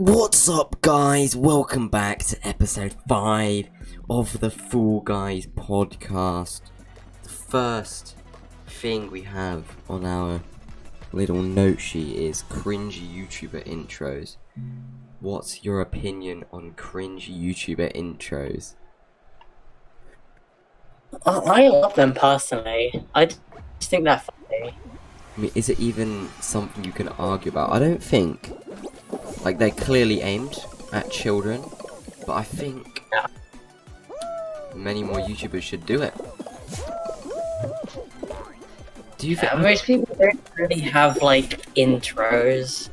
What's up, guys? Welcome back to episode 5 of the Fall Guys podcast. The first thing we have on our little note sheet is cringe YouTuber intros. What's your opinion on cringe YouTuber intros? I love them personally. I just think they're funny. I mean, is it even something you can argue about? I don't think. Like, they're clearly aimed at children, but I think many more YouTubers should do it. Do you think? Most people don't really have like intros.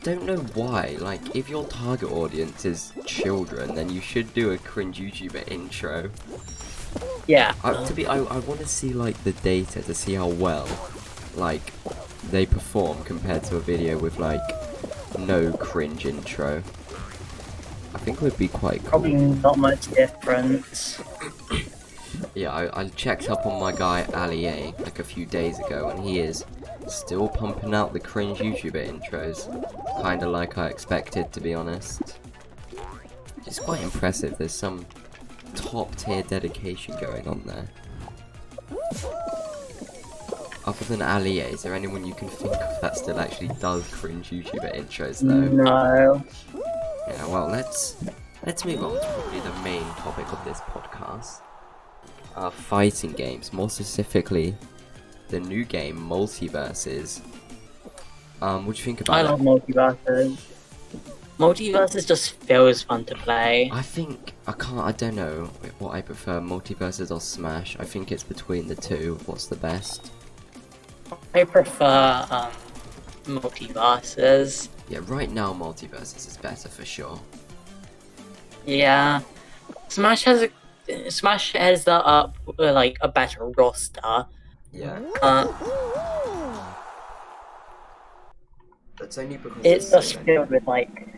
Don't know why. Like, if your target audience is children, then you should do a cringe YouTuber intro. Yeah. I want to see like the data to see how well like they perform compared to a video with like no cringe intro. I think it would be quite cool. Probably not much difference. Yeah, I checked up on my guy Ali A like a few days ago, and he is still pumping out the cringe YouTuber intros, kinda like I expected, to be honest. It's quite impressive. There's some top tier dedication going on there. Other than Ali A, is there anyone you can think of that still actually does cringe YouTuber intros though? No. Yeah, well, let's move on to probably the main topic of this podcast. Fighting games, more specifically the new game MultiverSUS. What do you think about it? I love MultiverSUS. MultiverSUS just feels fun to play. I don't know what I prefer, MultiverSUS or Smash. I think it's between the two. What's the best? I prefer MultiverSUS. Yeah, right now MultiverSUS is better for sure. Yeah. Smash has like a better roster. Yeah. That's only because It's just filled with like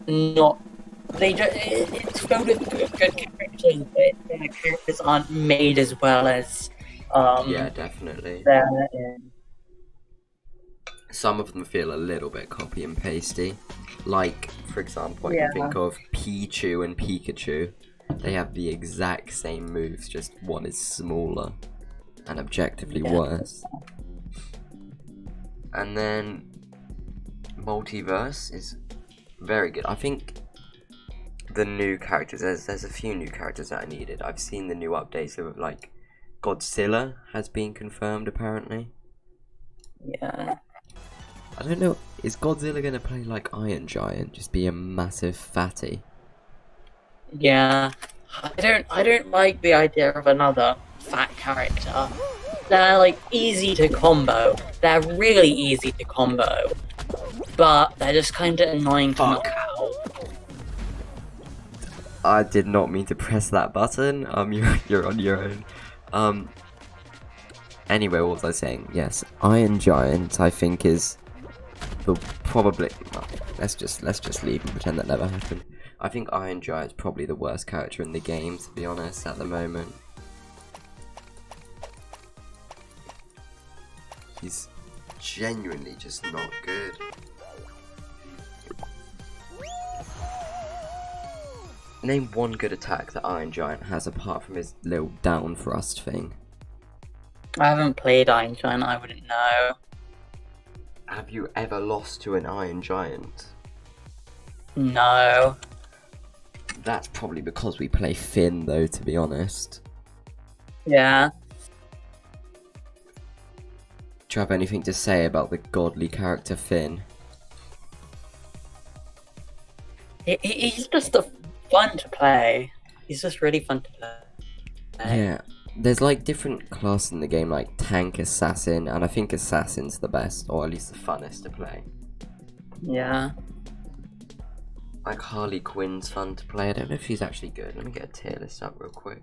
it's filled with good characters, but the characters aren't made as well as yeah, definitely. Some of them feel a little bit copy and pasty. Like, for example, I can think of Pichu and Pikachu. They have the exact same moves, just one is smaller and objectively worse. And then Multiverse is very good. I think the new characters, there's a few new characters that are needed. I've seen the new updates of like Godzilla has been confirmed apparently. Yeah. I don't know, is Godzilla gonna play like Iron Giant, just be a massive fatty? Yeah. I don't like the idea of another fat character. They're like easy to combo. They're really easy to combo. But they're just kinda annoying to knock out. I did not mean to press that button. You're on your own. Anyway, what was I saying? Yes, Iron Giant I think is probably let's just leave and pretend that never happened. I think Iron Giant's probably the worst character in the game, to be honest, at the moment. He's genuinely just not good. Name one good attack that Iron Giant has apart from his little down thrust thing. I haven't played Iron Giant, I wouldn't know. Have you ever lost to an Iron Giant? No. That's probably because we play Finn, though, to be honest. Yeah. Do you have anything to say about the godly character Finn? He's just fun to play. He's just really fun to play. Yeah. There's like different classes in the game, like Tank, Assassin, and I think Assassin's the best, or at least the funnest to play. Yeah. Like Harley Quinn's fun to play. I don't know if she's actually good. Let me get a tier list up real quick.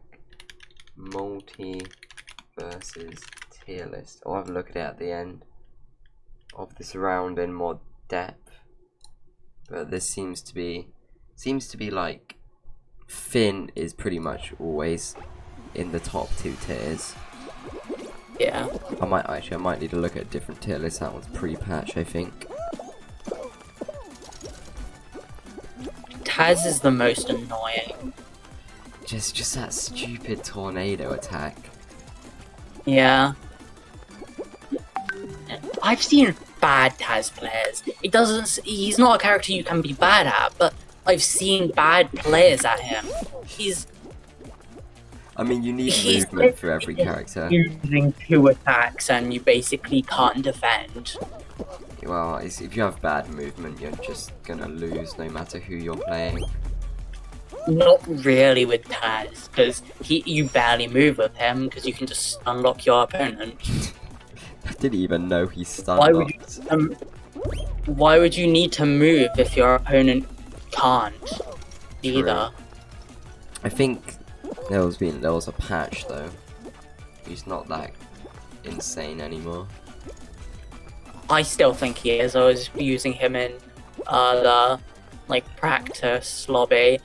MultiverSUS tier list. I'll have a look at it at the end of this round in more depth. But this seems to be like Finn is pretty much always in the top 2 tiers. Yeah. I might need to look at a different tier list. That one's pre-patch, I think. Taz is the most annoying. Just that stupid tornado attack. Yeah. I've seen bad Taz players. He's not a character you can be bad at, but I've seen bad players at him. I mean, you need movement for every character. Using 2 attacks and you basically can't defend. Well, if you have bad movement, you're just gonna lose no matter who you're playing. Not really with Taz, because you barely move with him, because you can just unlock your opponent. I didn't even know he stun locked. Why would you need to move if your opponent can't either? True. I think there was a patch though. He's not that insane anymore. I still think he is. I was using him in the practice lobby,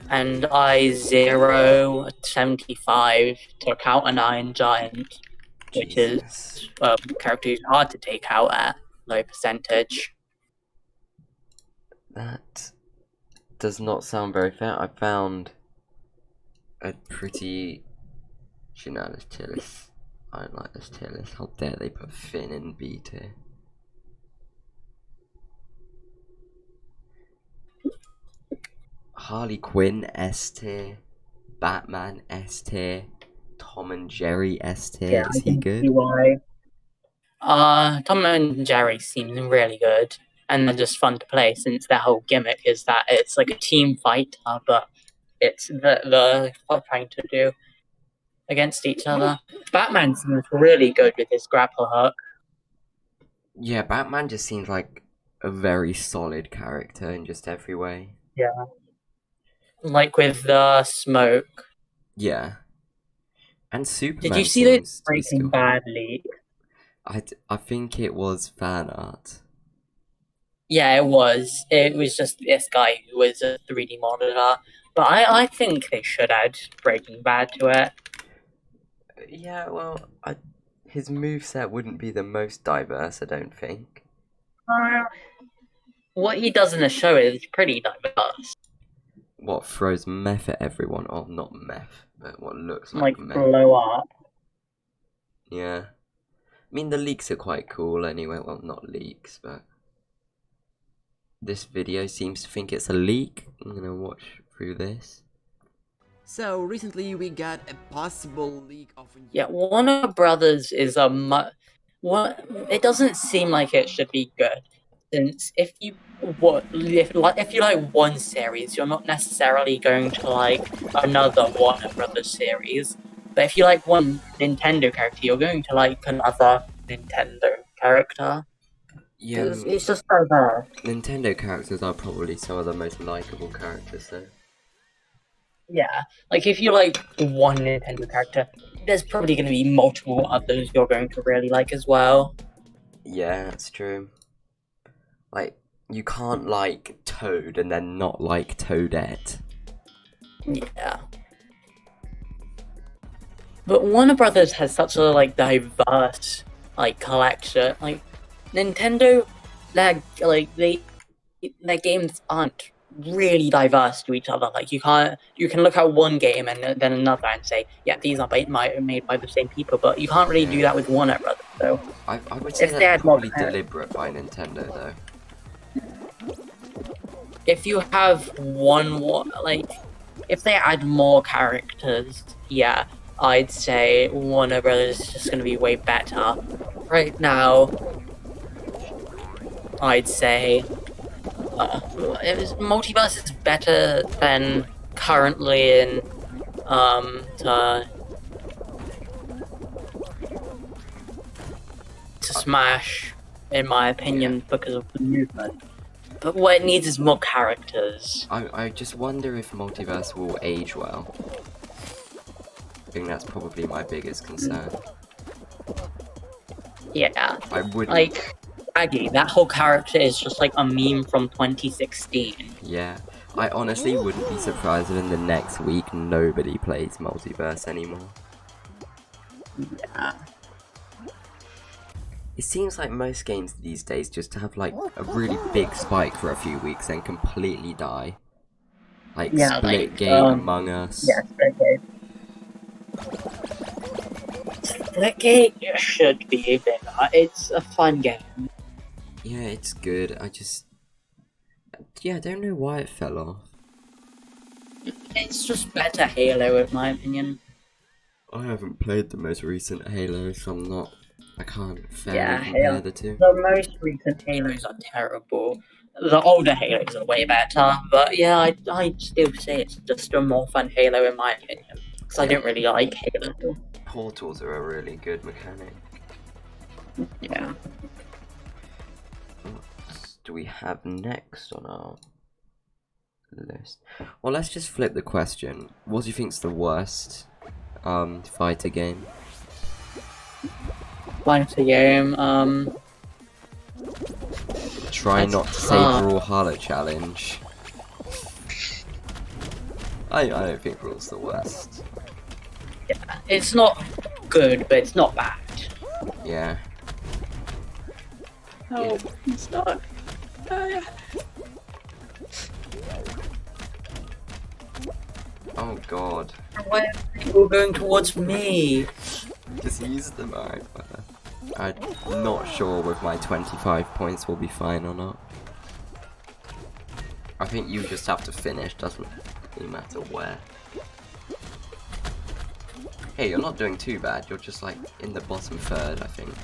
and I 0-75 took out a 9 giant, which is a character who's hard to take out at low percentage. That does not sound very fair. I found a pretty... this tier list. I don't like this tier list. How dare they put Finn in B tier. Harley Quinn S tier. Batman S tier. Tom and Jerry S tier. Yeah, is he good? Tom and Jerry seem really good, and they're just fun to play since their whole gimmick is that it's like a team fight, but it's the trying to do against each other. Batman seems really good with his grapple hook. Yeah, Batman just seems like a very solid character in just every way. Yeah. Like with the smoke. Yeah. And Superman. Did you see the Breaking Bad leak? I think it was fan art. Yeah, it was. It was just this guy who was a 3D modeler. But I think they should add Breaking Bad to it. Yeah, well, his moveset wouldn't be the most diverse, I don't think. What he does in the show is pretty diverse. What, throws meth at everyone? Oh, not meth, but what looks like meth. Blow up. Yeah. I mean, the leaks are quite cool anyway. Well, not leaks, but... This video seems to think it's a leak. I'm gonna watch through this. So, recently we got a possible leak of... Yeah, Warner Brothers is it doesn't seem like it should be good. Since if you like one series, you're not necessarily going to like another Warner Brothers series. But if you like one Nintendo character, you're going to like another Nintendo character. Yeah, it's just diverse. Nintendo characters are probably some of the most likable characters, though. Yeah, like if you like one Nintendo character, there's probably going to be multiple others you're going to really like as well. Yeah, that's true. Like, you can't like Toad and then not like Toadette. Yeah. But Warner Brothers has such a diverse collection. Like Nintendo, their games aren't really diverse to each other. Like you can look at one game and then another and say, yeah, these are made by the same people, but you can't really do that with Warner Brothers. So I would say that's probably deliberate by Nintendo, though. If you have if they add more characters, yeah, I'd say Warner Brothers is just going to be way better. Right now, I'd say MultiverSUS is better than currently in to Smash, in my opinion, because of the movement. But what it needs is more characters. I just wonder if MultiverSUS will age well. I think that's probably my biggest concern. Yeah. I wouldn't... Like, Aggie, that whole character is just like a meme from 2016. Yeah. I honestly wouldn't be surprised if in the next week nobody plays MultiverSUS anymore. Yeah. It seems like most games these days just have like a really big spike for a few weeks and completely die. Like Yeah, Splitgate, Among Us. Yeah, Splitgate. Splitgate should be bigger. It's a fun game. Yeah, it's good. I don't know why it fell off. It's just better Halo, in my opinion. I haven't played the most recent Halo, so I can't fairly Yeah, compare the two. The most recent Halos are terrible. The older Halos are way better, but yeah, I still say it's just a more fun Halo in my opinion, because I don't really like Halo. Portals are a really good mechanic. Yeah. What do we have next on our list? Well, let's just flip the question. What do you think's the worst fighter game? Fighter game, Try not to say Brawlhalla challenge. I don't think Brawl's the worst. yeah, it's not good, but it's not bad. Yeah. Oh, I'm stuck. Oh god. Why are people going towards me? Just use the mark. I'm not sure if my 25 points will be fine or not. I think you just have to finish, doesn't really matter where. Hey, you're not doing too bad, you're just like in the bottom third, I think.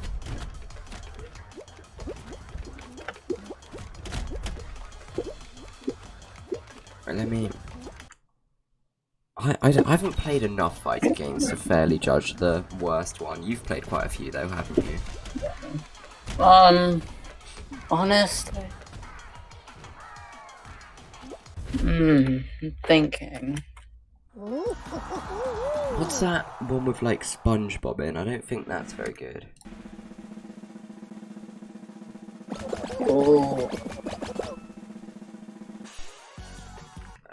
Right, let me... I haven't played enough fighting games to fairly judge the worst one. You've played quite a few though, haven't you? Honestly. I'm thinking. What's that one with like SpongeBob in? I don't think that's very good. Oh.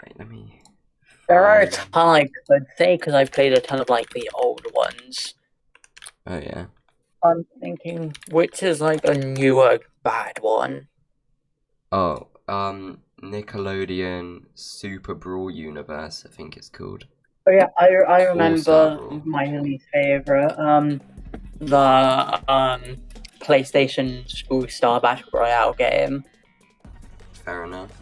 Right, let me... There are a ton I could say because I've played a ton of like the old ones. Oh yeah. I'm thinking which is like a newer bad one. Oh, Nickelodeon Super Brawl Universe, I think it's called. Oh yeah, I All-Star remember Brawl. my least favorite. The PlayStation All-Star Battle Royale game. Fair enough.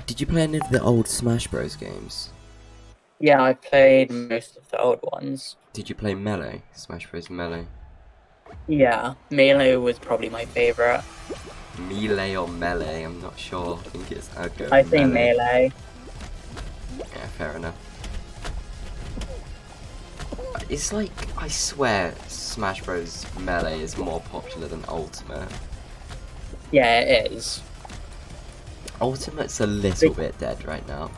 Did you play any of the old Smash Bros games? Yeah, I played most of the old ones. Did you play Melee? Smash Bros Melee? Yeah, Melee was probably my favorite. Melee or Melee? I'm not sure. I think it's... I say Melee. Yeah, fair enough. It's like, I swear, Smash Bros Melee is more popular than Ultimate. Yeah, it is. Ultimate's a little bit dead right now.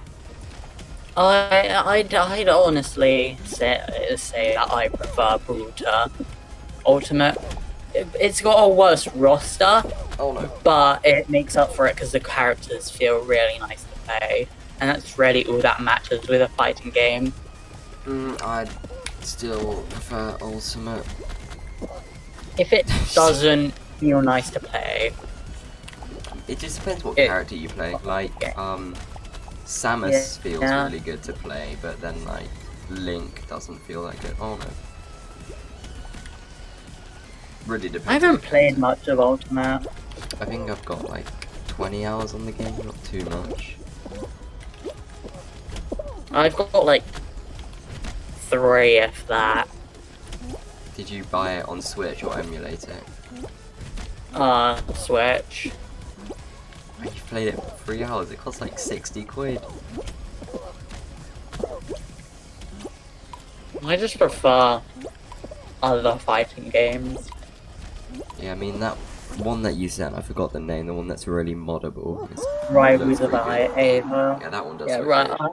I'd honestly say that I prefer Brawl to Ultimate. It's got a worse roster, Oh no. but it makes up for it because the characters feel really nice to play, and that's really all that matters with a fighting game. I'd still prefer Ultimate. If it doesn't feel nice to play, It just depends what character you play. Like, Samus feels really good to play, but then like Link doesn't feel that good. Oh no. Really depends. I haven't played much of Ultimate. I think I've got like 20 hours on the game, not too much. I've got like 3 if that. Did you buy it on Switch or emulate it? Switch. You played it for 3 hours, it costs like 60 quid. I just prefer other fighting games. Yeah, I mean that one that you sent, I forgot the name, the one that's really moddable. Rivals of Ava. Yeah, that one does Yeah, look right. good.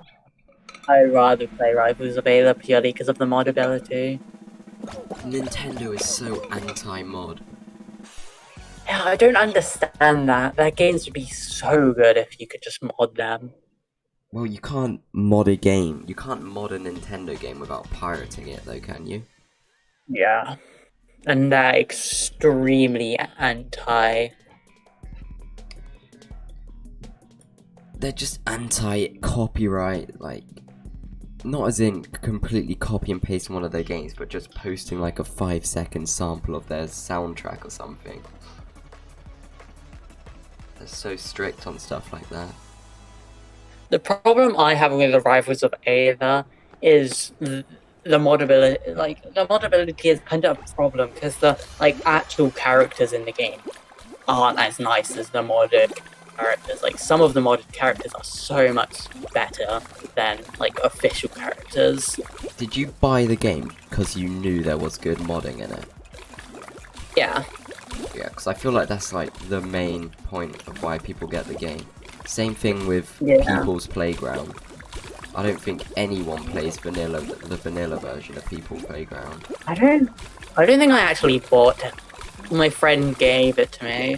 I'd rather play Rivals of Ava purely because of the modability. Nintendo is so anti-mod. Yeah, I don't understand that. Their games would be so good if you could just mod them. Well, you can't mod a game. You can't mod a Nintendo game without pirating it, though, can you? Yeah. And they're extremely anti. they're just anti-copyright, like, not as in completely copy and paste one of their games, but just posting like a 5-second sample of their soundtrack or something. They're so strict on stuff like that. The problem I have with the Rivals of Aether is the modability. Like, the modability is kind of a problem because the actual characters in the game aren't as nice as the modded characters. Like, some of the modded characters are so much better than like official characters. Did you buy the game because you knew there was good modding in it? Yeah. Yeah, because I feel like that's like the main point of why people get the game. Same thing with People's Playground. I don't think anyone plays the vanilla version of People's Playground. I don't think I actually bought it. My friend gave it to me.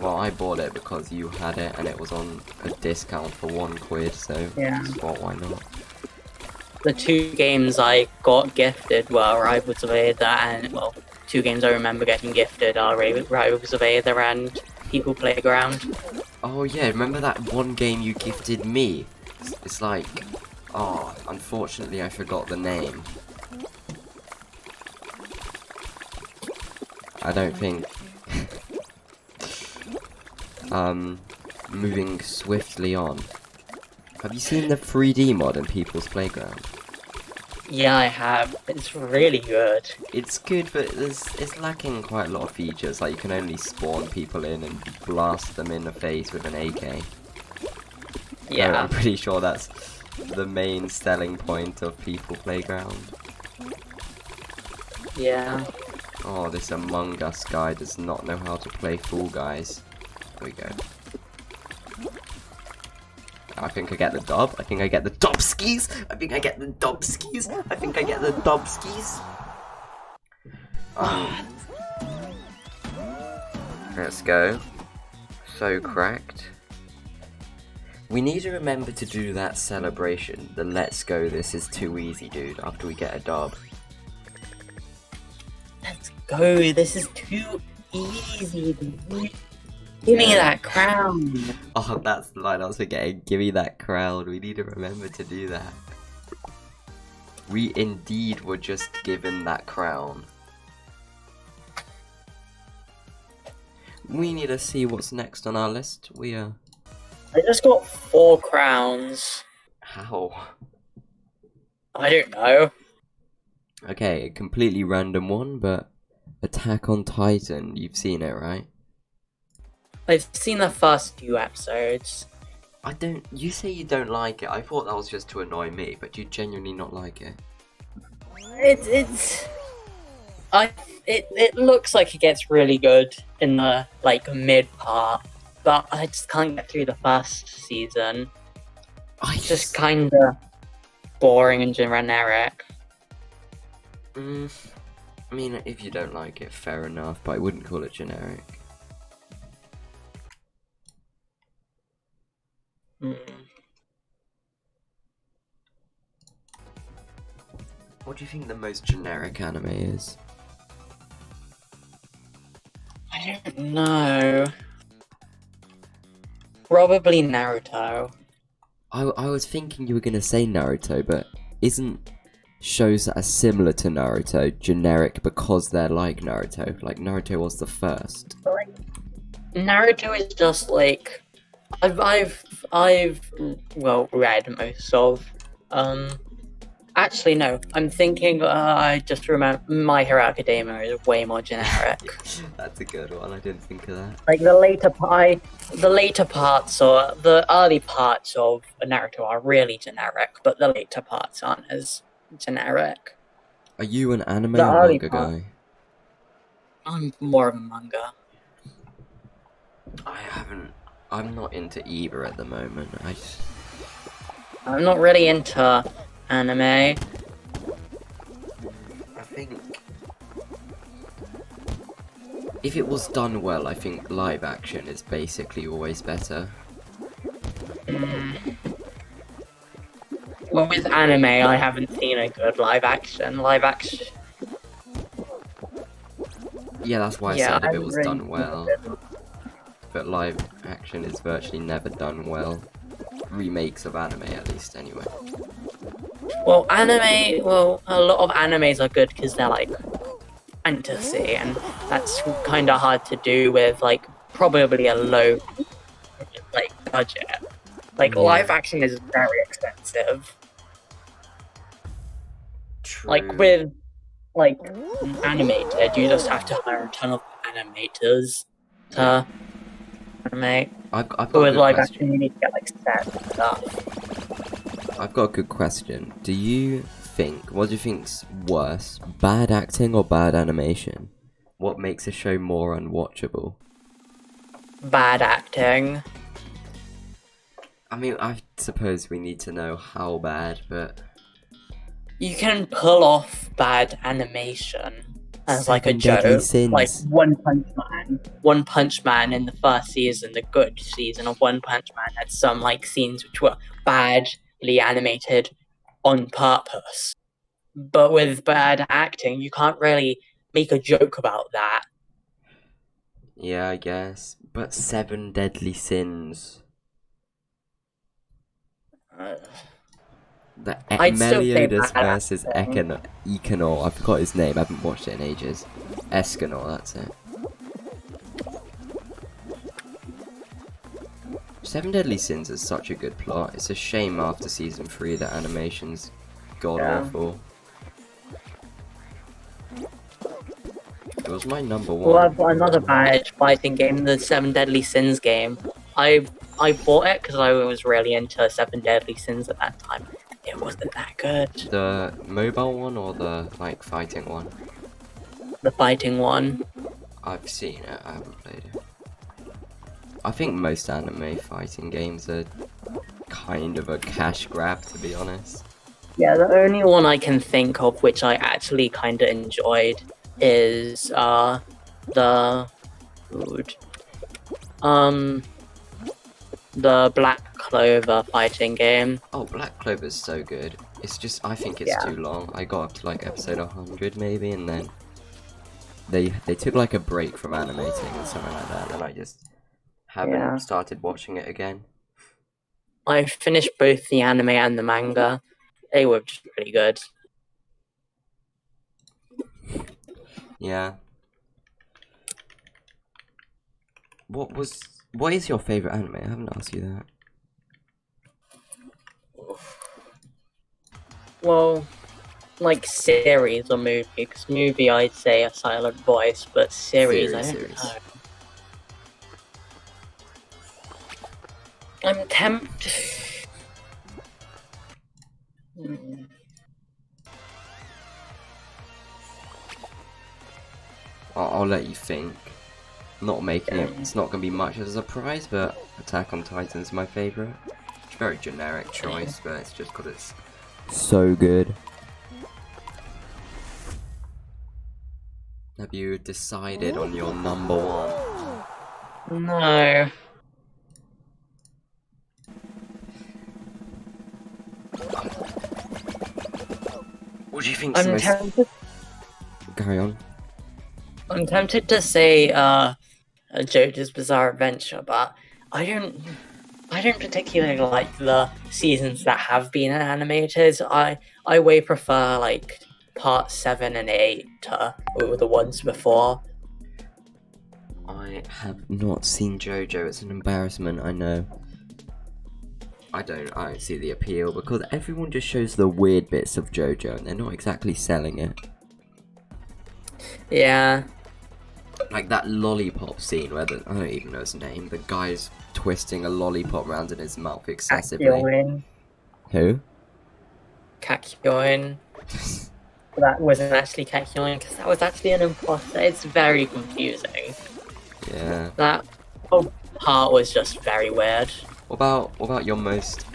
Well, I bought it because you had it and it was on a discount for £1, so Yeah. I thought, why not? The 2 games I got gifted were Rivals of Aether and, well, 2 games I remember getting gifted are Rivals of Aether and People Playground. Oh yeah, remember that one game you gifted me? It's like, oh, unfortunately I forgot the name. I don't think... moving swiftly on. Have you seen the 3D mod in People's Playground? Yeah, I have. It's really good. It's good, but it's lacking quite a lot of features. Like, you can only spawn people in and blast them in the face with an AK. Yeah. No, I'm pretty sure that's the main selling point of People Playground. Yeah. Oh, this Among Us guy does not know how to play Fall Guys. There we go. I think I get the dub. I think I get the dobskis. I think I get the dobskis. I think I get the dobskis. Let's go. So cracked. We need to remember to do that celebration. The let's go, this is too easy, dude, after we get a dub. Let's go. This is too easy, dude. Give me that crown. Oh, that's the line I was forgetting. Give me that crown. We need to remember to do that. We indeed were just given that crown. We need to see what's next on our list. I just got 4 crowns. How? I don't know. Okay, a completely random one, but Attack on Titan. You've seen it, right? I've seen the first few episodes. You say you don't like it. I thought that was just to annoy me, but you genuinely not like it. It looks like it gets really good in the mid part, but I just can't get through the first season. It's just kinda boring and generic. I mean, if you don't like it, fair enough, but I wouldn't call it generic. What do you think the most generic anime is? I don't know. Probably Naruto. I was thinking you were gonna say Naruto, but isn't shows that are similar to Naruto generic because they're like Naruto? Like, Naruto was the first. Naruto is just like I've read most of. Actually no, I'm thinking I just remember My Hero Academia is way more generic. That's a good one. I didn't think of that. Like the later parts or the early parts of Naruto are really generic, but the later parts aren't as generic. Are you an anime The or early manga part- guy? I'm more of a manga. I'm not into either at the moment. I'm not really into anime. I think if it was done well, I think live action is basically always better. Well, with anime, I haven't seen a good live action. Yeah, that's why I Yeah, said if I it was really done well. But live action is virtually never done well. remakes of anime, at least, anyway. Well, a lot of animes are good because they're like fantasy, and that's kind of hard to do with like probably a low like budget. Like Yeah. live action is very expensive. True. Like with like animated, you just have to hire a ton of animators to animate. I've got But a with good live question. action, you need to get like sets and stuff. I've got a good question. What do you think's worse, bad acting or bad animation? What makes a show more unwatchable? Bad acting. I mean, I suppose we need to know how bad, but You can pull off bad animation as like a Seven Deadly joke. Sins. Like One Punch Man. One Punch Man in the first season, the good season of One Punch Man, had some like scenes which were badly animated on purpose. But with bad acting, you can't really make a joke about that. Yeah, I guess. But Seven Deadly Sins. The I'd still say Meliodas bad versus acting. Ekanor. I forgot his name. I haven't watched it in ages. Escanor, that's it. Seven Deadly Sins is such a good plot. It's a shame after season 3 that animation's god awful. It was my number one. Well, I've got another bad fighting game, the Seven Deadly Sins game. I bought it because I was really into Seven Deadly Sins at that time. It wasn't that good. The mobile one or the like fighting one? The fighting one. I've seen it, I haven't played it. I think most anime fighting games are kind of a cash grab, to be honest. Yeah, the only one I can think of which I actually kind of enjoyed is the Black Clover fighting game. Oh, Black Clover's so good. It's just, I think it's too long. I got up to like episode 100 maybe, and then they took like a break from animating and something like that, and I just haven't started watching it again. I finished both the anime and the manga. They were just pretty good. Yeah. What is your favorite anime? I haven't asked you that. Well, like series or movie, because movie I'd say A Silent Voice, but series I don't know. I'm tempted. I'll let you think. Not making it. It's not gonna be much of a surprise, but Attack on Titan's my favorite. It's a very generic choice, but it's just because it's so good. Have you decided on your number one? No. What do you think's the most... Carry on. I'm tempted to say JoJo's Bizarre Adventure, but I don't particularly like the seasons that have been animated. I way prefer like part 7 and 8 to the ones before. I have not seen JoJo. It's an embarrassment, I know. I don't see the appeal because everyone just shows the weird bits of JoJo and they're not exactly selling it. Yeah. Like that lollipop scene where I don't even know his name, the guy's twisting a lollipop around in his mouth excessively. Kakyoin. Who? Kakyoin. That wasn't actually Kakyoin because that was actually an imposter. It's very confusing. Yeah. That whole part was just very weird. What about your most,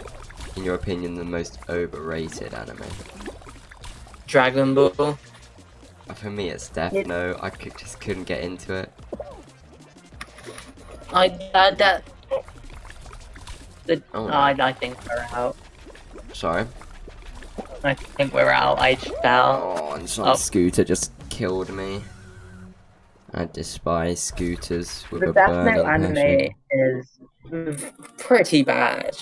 in your opinion, the most overrated anime? Dragon Ball. For me, it's Death Note. I just couldn't get into it. I think we're out. Sorry. I think we're out. I fell. Oh, and some scooter just killed me. I despise scooters with The a Death burning Note anime passion. is pretty bad.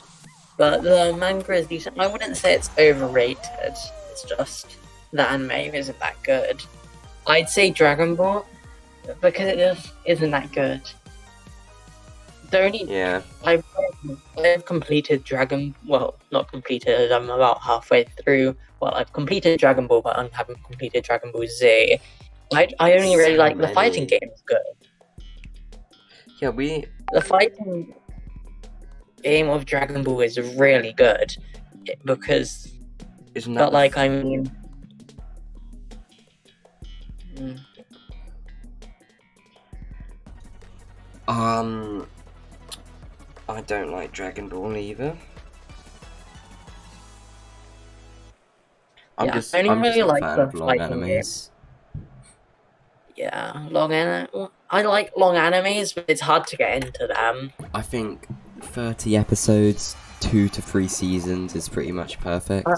But the manga is decent. I wouldn't say it's overrated. It's just the anime isn't that good. I'd say Dragon Ball because it just isn't that good. The only Yeah. I've completed not completed. I'm about halfway through. Well, I've completed Dragon Ball, but I haven't completed Dragon Ball Z. I only really So like the fighting many. game is good. Yeah, The fighting game of Dragon Ball is really good because, isn't that but like I mean, I don't like Dragon Ball either. I only I'm just really not a like fan the of long fighting animes. yeah, long anime. I like long animes, but it's hard to get into them. I think 30 episodes, 2 to 3 seasons is pretty much perfect.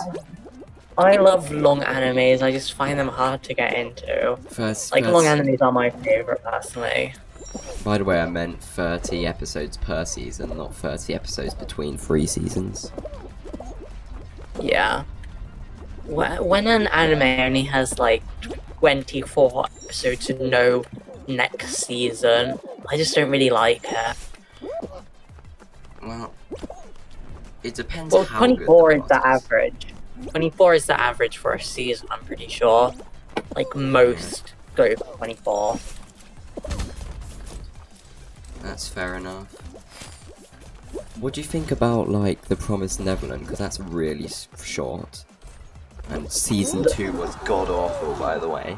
I love long animes. I just find them hard to get into. Long animes are my favorite, personally. By the way, I meant 30 episodes per season, not 30 episodes between 3 seasons. Yeah. When an anime only has like 24 episodes and no next season, I just don't really like it. Well, it depends Well, how good 24 the is the plot is. average. 24 is the average for a season, I'm pretty sure. Like, most go for 24. That's fair enough. What do you think about, like, The Promised Neverland? Because that's really short. And Season 2 was god-awful, by the way.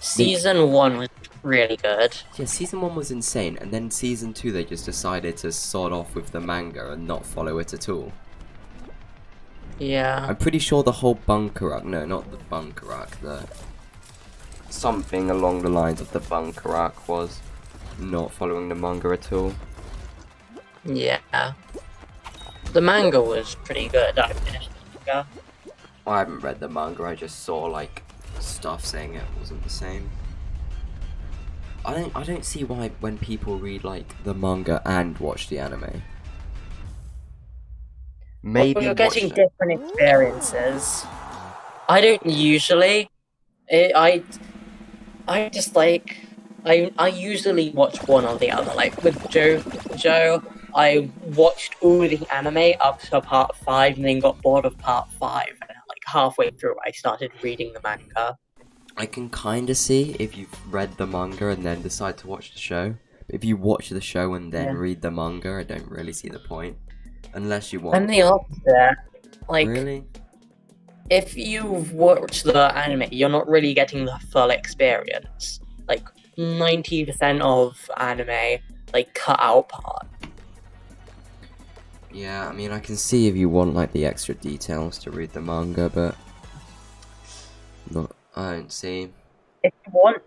Season 1 was really good. Yeah, Season 1 was insane, and then Season 2 they just decided to sod off with the manga and not follow it at all. Yeah. I'm pretty sure the whole bunker arc, no, not the bunker arc, something along the lines of the bunker arc was not following the manga at all. Yeah. The manga was pretty good. I finished the manga. I haven't read the manga, I just saw, like, stuff saying it wasn't the same. I don't see why when people read, like, the manga and watch the anime. Maybe well, you're getting different experiences. I don't usually. I just like I usually watch one or the other. Like with Joe, I watched all the anime up to part 5 and then got bored of part 5. And like halfway through, I started reading the manga. I can kind of see if you've read the manga and then decide to watch the show. But if you watch the show and then read the manga, I don't really see the point. Unless you want... And the opposite. Like, really? If you've watched the anime, you're not really getting the full experience. Like, 90% of anime, like, cut out part. Yeah, I mean, I can see if you want, like, the extra details to read the manga, but... I don't see.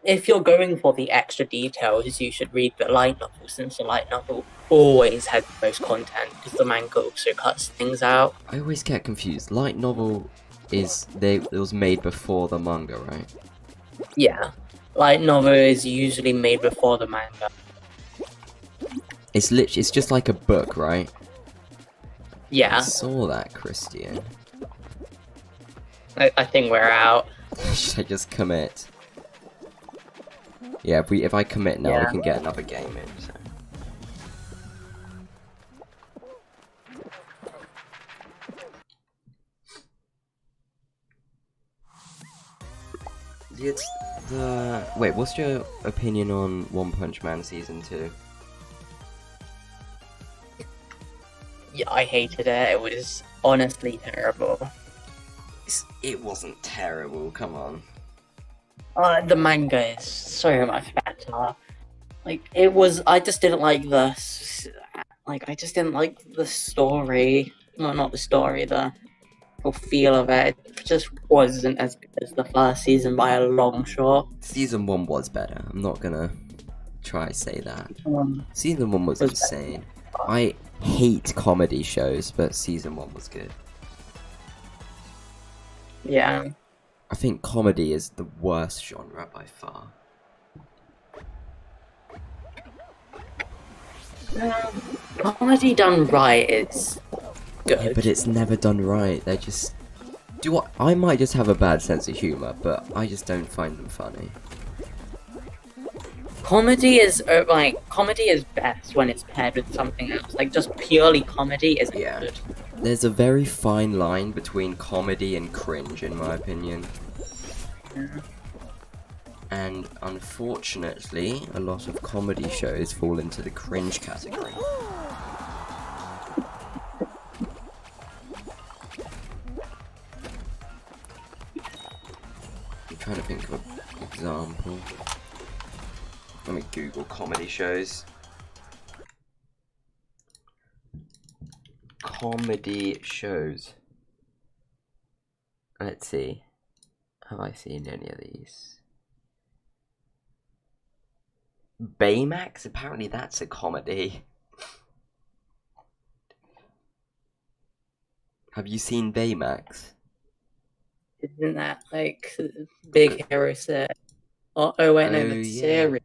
If you're going for the extra details, you should read the light novel, since the light novel always has the most content, because the manga also cuts things out. I always get confused. Light novel it was made before the manga, right? Yeah. Light novel is usually made before the manga. It's just like a book, right? Yeah. I saw that, Christian. I think we're out. Should I just commit? Yeah, if I commit now, we can get another game in, so. Wait, what's your opinion on One Punch Man Season 2? Yeah, I hated it. It was honestly terrible. It wasn't terrible, come on. The manga is so much better. Like, it was... I just didn't like the... Like, I just didn't like the story. Well, not the story, the whole feel of it. It just wasn't as good as the first season by a long shot. Season 1 was better. I'm not gonna try to say that. Season 1 was insane. I hate comedy shows, but Season 1 was good. Yeah. I think comedy is the worst genre by far. Comedy done right is good. Yeah, but it's never done right. They're just... I might just have a bad sense of humour, but I just don't find them funny. Comedy is comedy is best when it's paired with something else. Like just purely comedy isn't Yeah. good. There's a very fine line between comedy and cringe, in my opinion. Yeah. And unfortunately, a lot of comedy shows fall into the cringe category. I'm trying to think of an example. Let me Google comedy shows. Comedy shows. Let's see. Have I seen any of these? Baymax? Apparently that's a comedy. Have you seen Baymax? Isn't that like Big Hero 6? Oh wait, no, Oh, that's yeah. series.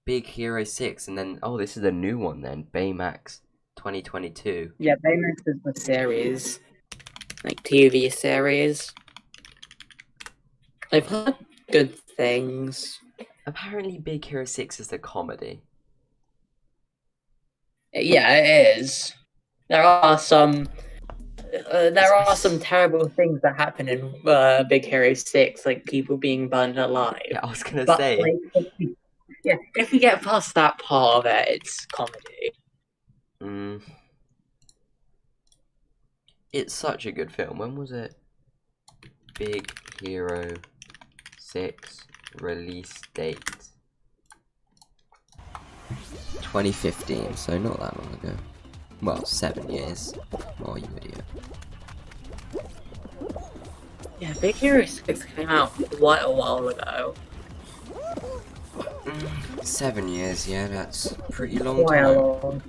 Big Hero 6, and then, oh, this is a new one then, Baymax 2022. Yeah, Baymax is the series. Like TV series. I've heard good things. Apparently Big Hero 6 is a comedy. Yeah, it is. There are some terrible things that happen in Big Hero 6, like people being burned alive. Yeah, I was gonna But say. like, if you get past that part of it, it's comedy. It's such a good film. When was it? Big Hero 6 release date. 2015, so not that long ago. Well, 7 years. Oh, you idiot. Yeah, Big Hero 6 came out quite a while ago. 7 years, yeah, that's a pretty long Quite time. long.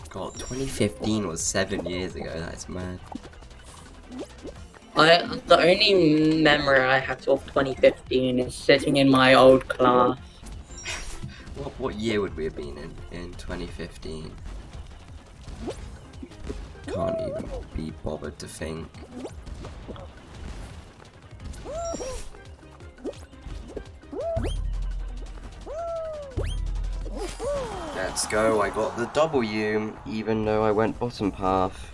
God, 2015 was 7 years ago, that's mad. The only memory I have of 2015 is sitting in my old class. What year would we have been in 2015? Can't even be bothered to think. Let's go, I got the W, even though I went bottom path.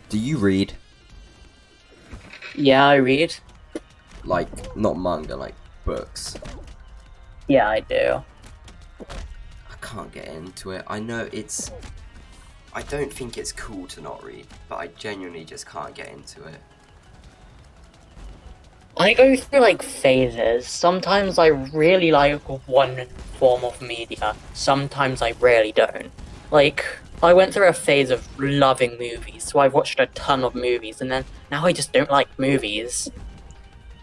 Do you read? Yeah, I read. Like, not manga, like books. Yeah, I do. I can't get into it. I know it's... I don't think it's cool to not read, but I genuinely just can't get into it. I go through like phases. Sometimes I really like one form of media. Sometimes I really don't. Like, I went through a phase of loving movies, so I've watched a ton of movies, and then now I just don't like movies.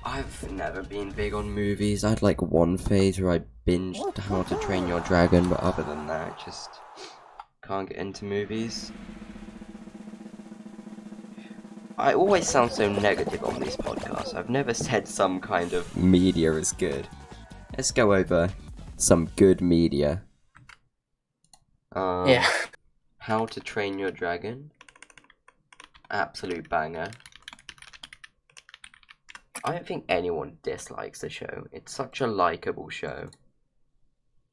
I've never been big on movies. I had like one phase where I binged How to Train Your Dragon, but other than that, just can't get into movies. I always sound so negative on these podcasts. I've never said some kind of media is good. Let's go over some good media. Yeah. How to Train Your Dragon. Absolute banger. I don't think anyone dislikes the show. It's such a likable show.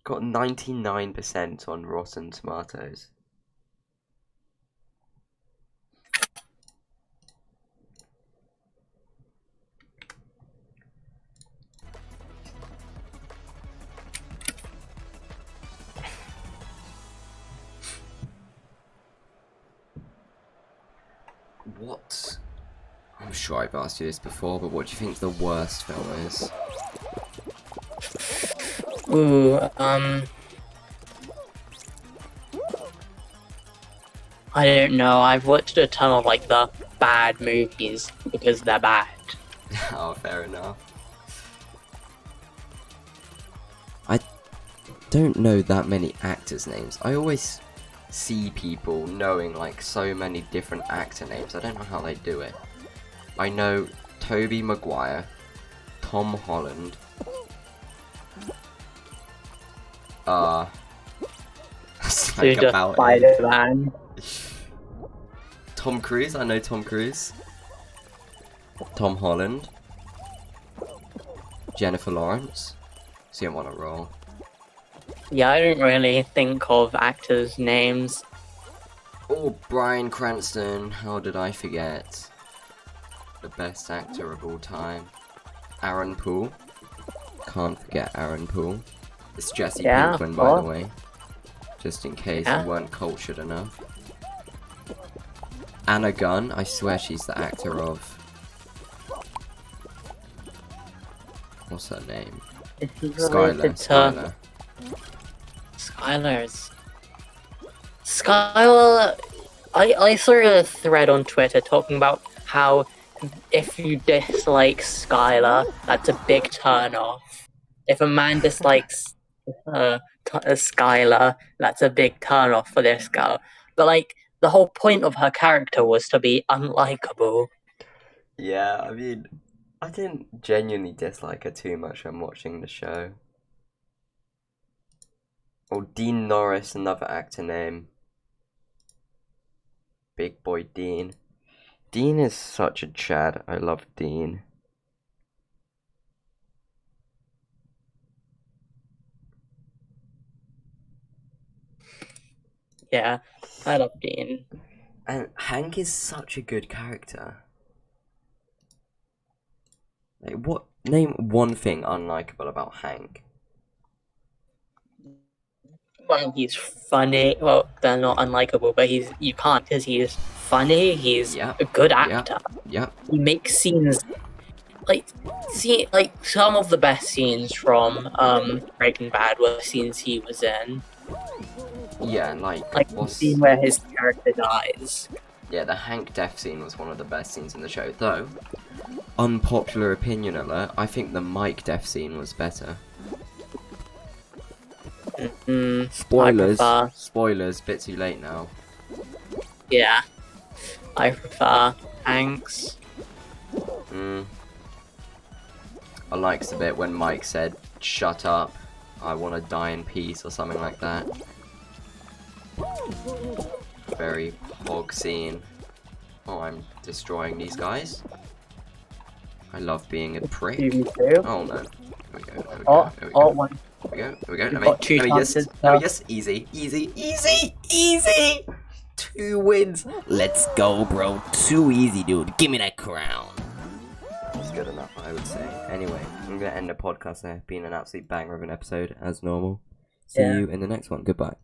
Got 99% on Rotten Tomatoes. What? I'm sure I've asked you this before, but what do you think the worst film is? Ooh, I don't know. I've watched a ton of like the bad movies because they're bad. Oh, fair enough. I don't know that many actors' names. I always see people knowing like so many different actor names. I don't know how they do it. I know Tobey Maguire, Tom Holland, it's like Suda about it. Spider-Man. Tom Cruise, I know Tom Cruise. Tom Holland. Jennifer Lawrence. See, I'm on a roll. Yeah, I don't really think of actors' names. Oh, Bryan Cranston, how did I forget? The best actor of all time. Aaron Paul. Can't forget Aaron Paul. It's Jesse Yeah, Pinkman, by the way. Just in case Yeah. you weren't cultured enough. Anna Gunn, I swear she's the actor of... What's her name? Is he Skylar. related to Skylar. Skylar? I saw a thread on Twitter talking about how if you dislike Skylar, that's a big turn off. If a man dislikes Skylar, that's a big turn off for this girl. But like, the whole point of her character was to be unlikable. Yeah, I mean, I didn't genuinely dislike her too much when watching the show. Oh, Dean Norris, another actor name. Big boy Dean. Dean is such a Chad. I love Dean. Yeah, I love Dean. And Hank is such a good character. Like, what? Name one thing unlikable about Hank. Well, he's funny. Well, they're not unlikable, but you can't because he's funny. He's Yeah. a good Yeah. actor. Yep. He makes scenes like some of the best scenes from Breaking Bad were the scenes he was in. Yeah, and Like the what's... scene where his character dies. Yeah, the Hank death scene was one of the best scenes in the show. Though, unpopular opinion alert, I think the Mike death scene was better. Spoilers. I prefer, Spoilers, bit too late now. yeah, I prefer Hanks. I liked the bit when Mike said, "Shut up, I want to die in peace," or something like that. Very hog scene. Oh, I'm destroying these guys. I love being a prick. You too. Oh no. There we go, there we Oh, go, there we oh, go. one. There we go, there we go. You've got two chances now. Easy, easy, easy, easy! 2 wins! Let's go, bro. Too easy, dude. Give me that crown. That's good enough, I would say. Anyway, I'm gonna end the podcast there. Been an absolute banger of an episode, as normal. See Yeah. you in the next one. Goodbye.